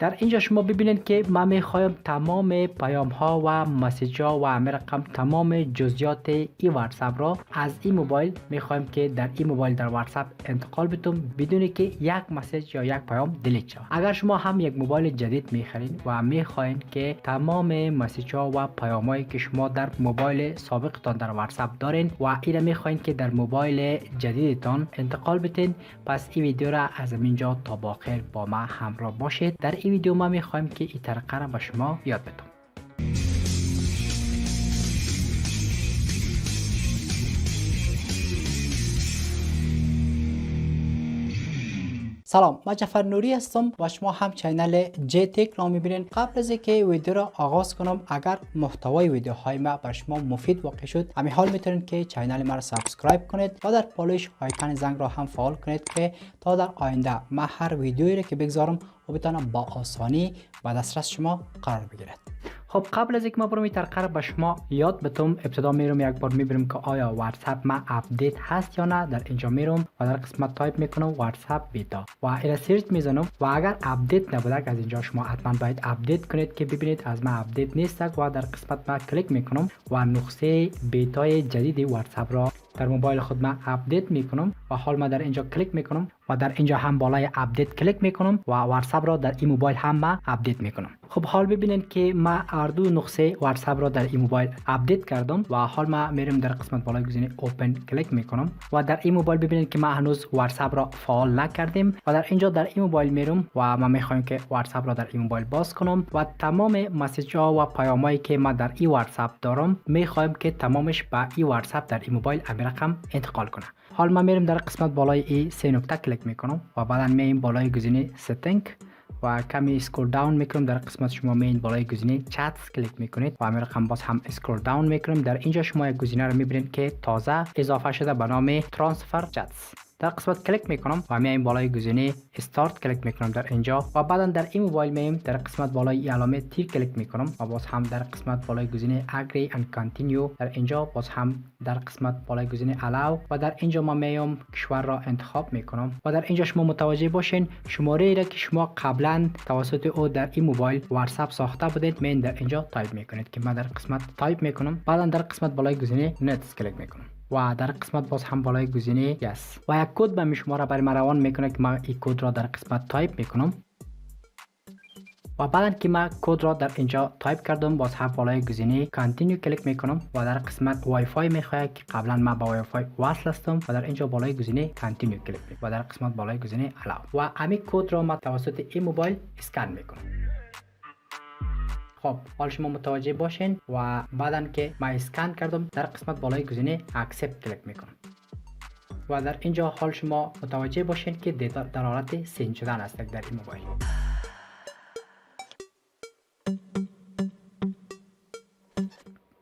در اینجا شما ببینید که ما میخوایم تمام پیام ها و مسیج ها و همین رقم تمام جزئیات این واتساپ را از این موبایل میخوایم که در این موبایل در واتساپ انتقال بدیم بدون که یک مسیج یا یک پیام دیلیت شود. اگر شما هم یک موبایل جدید میخرید و میخواین که تمام مسیج ها و پیام هایی که شما در موبایل سابقتان در واتساپ دارین و این میخواین که در موبایل جدیدتان انتقال بدین، پس این ویدیو را از اینجا تا با آخر با ما همراه باشید. در این ویدیو ما میخوایم که این طریقه را به شما یاد بدم. سلام، من جعفر نوری هستم و شما هم چینل جی تک را میبینید. قبل از اینکه ویدیو را آغاز کنم، اگر محتوای ویدیوهای ما بر شما مفید واقع شد، همین حال میتونید که چینل ما را سابسکرایب کنید و در بالایش آیکن زنگ را هم فعال کنید که تا در آینده ما هر ویدیویی را که بگذارم و بتونم با آسانی و دسترس شما قرار بگیرد. خب قبل از اینکه ما برم این طریقه به شما یاد بدم، ابتدا میرم یک بار میبرم که آیا واتساپ ما اپدیت هست یا نه. در اینجا میرم و در قسمت تایپ میکنم واتساپ بیتا و اینا سرچ میزنم و اگر اپدیت نبوده از اینجا شما حتما باید اپدیت کنید که ببینید از ما اپدیت نیست و در قسمت ما کلیک میکنم و نسخه بیتای جدید واتساپ را در موبایل خود ما اپدیت میکنم و حال ما در اینجا کلیک میکنم و در اینجا هم بالای اپدیت کلیک میکنم و واتساپ را در این موبایل هم ما اپدیت میکنم. خب حال ببینید که ما هر دو نسخه واتساپ را در این موبایل اپدیت کردم و حال ما میرم در قسمت بالای گزینه اوپن کلیک میکنم و در این موبایل ببینید که ما هنوز واتساپ را فعال نکردیم و در اینجا در این موبایل میرم و ما میخوایم که واتساپ را در این موبایل باز کنم و تمام مسیج ها و پیامایی که ما در این واتساپ دارم میخوایم که تمامش به این واتساپ در این موبایل همین رقم انتقال کنه. حال ما میرم در قسمت بالای این سه نقطه کلیک میکنم و بعدا میایم بالای گزینه ستینگ و کمی اسکرول داون میکنم. در قسمت شما میین بالای گزینه چتس کلیک میکنید و همین رقم باز هم اسکرول داون میکنیم. در اینجا شما یک گزینه رو میبینید که تازه اضافه شده به نام ترانسفر چتس. در قسمت کلیک میکنم و میایم بالای گزینه استارت کلیک میکنم در اینجا و بعدا در این موبایل میایم در قسمت بالای علامه تیر کلیک میکنم و باز هم در قسمت بالای گزینه agree and continue در اینجا باز هم در قسمت بالای گزینه allow و در اینجا ما میام کشور را انتخاب میکنم و در اینجا شما متوجه باشین شماره ای را که شما قبلا توسط او در این موبایل واتساپ ساخته بودید میین در اینجا تایپ میکنید که من در قسمت تایپ میکنم. بعدا در قسمت بالای گزینه next کلیک میکنم و در قسمت باز هم بالای گزینه yes و یک کد به شما را برای من روان میکنه که من این کد را در قسمت تایپ میکنم و بعد که من کد را در اینجا تایپ کردم باز هم بالای گزینه کانتینیو کلیک میکنم و در قسمت وای فای میخواد که قبلا من با وای فای وصل هستم و در اینجا بالای گزینه کانتینیو کلیک میکنم و در قسمت بالای گزینه الاو و همین کد را من توسط این موبایل اسکن میکنم. خب حال شما متوجه باشین و بعدن که من اسکن کردم در قسمت بالای گزینه اکسپت کلیک میکنم و در اینجا حال شما متوجه باشین که دیتا در حالت سین شدن است در این موبایل.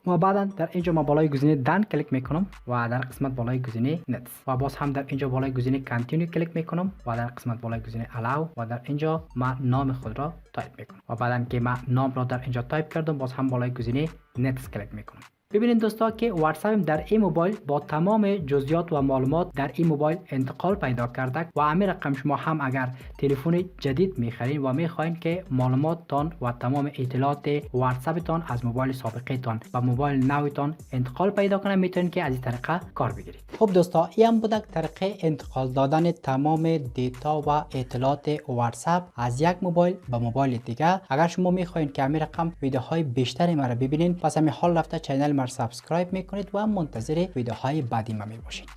و بعدا در اینجا ما بالای گزینه دن کلیک میکنم و در قسمت بالای گزینه نتس و باز هم در اینجا بالای گزینه کانتینیو کلیک میکنم و در قسمت بالای گزینه الاو و در اینجا ما نام خود را تایپ میکنم و بعدا که ما نام را در اینجا تایپ کردم باز هم بالای گزینه نتس کلیک میکنم. ببینید دوستا که واتساپ در این موبایل با تمام جزئیات و معلومات در این موبایل انتقال پیدا کرده و همین رقم شما هم اگر تلفن جدید میخرین و میخواین که معلوماتتان و تمام اطلاعات واتساپتان از موبایل سابقتان و موبایل نوتان انتقال پیدا کنه میتونید که از این طریقه کار بگیرید. خب دوستا این هم بود طریقه انتقال دادن تمام دیتا و اطلاعات واتساپ از یک موبایل به موبایل دیگه. اگر شما میخواین که همین رقم ویدیوهای بیشتری مرا ببینید پس همین حال رفته چینل ما سابسکرایب میکنید و منتظر ویدیوهای بعدی ما میباشید.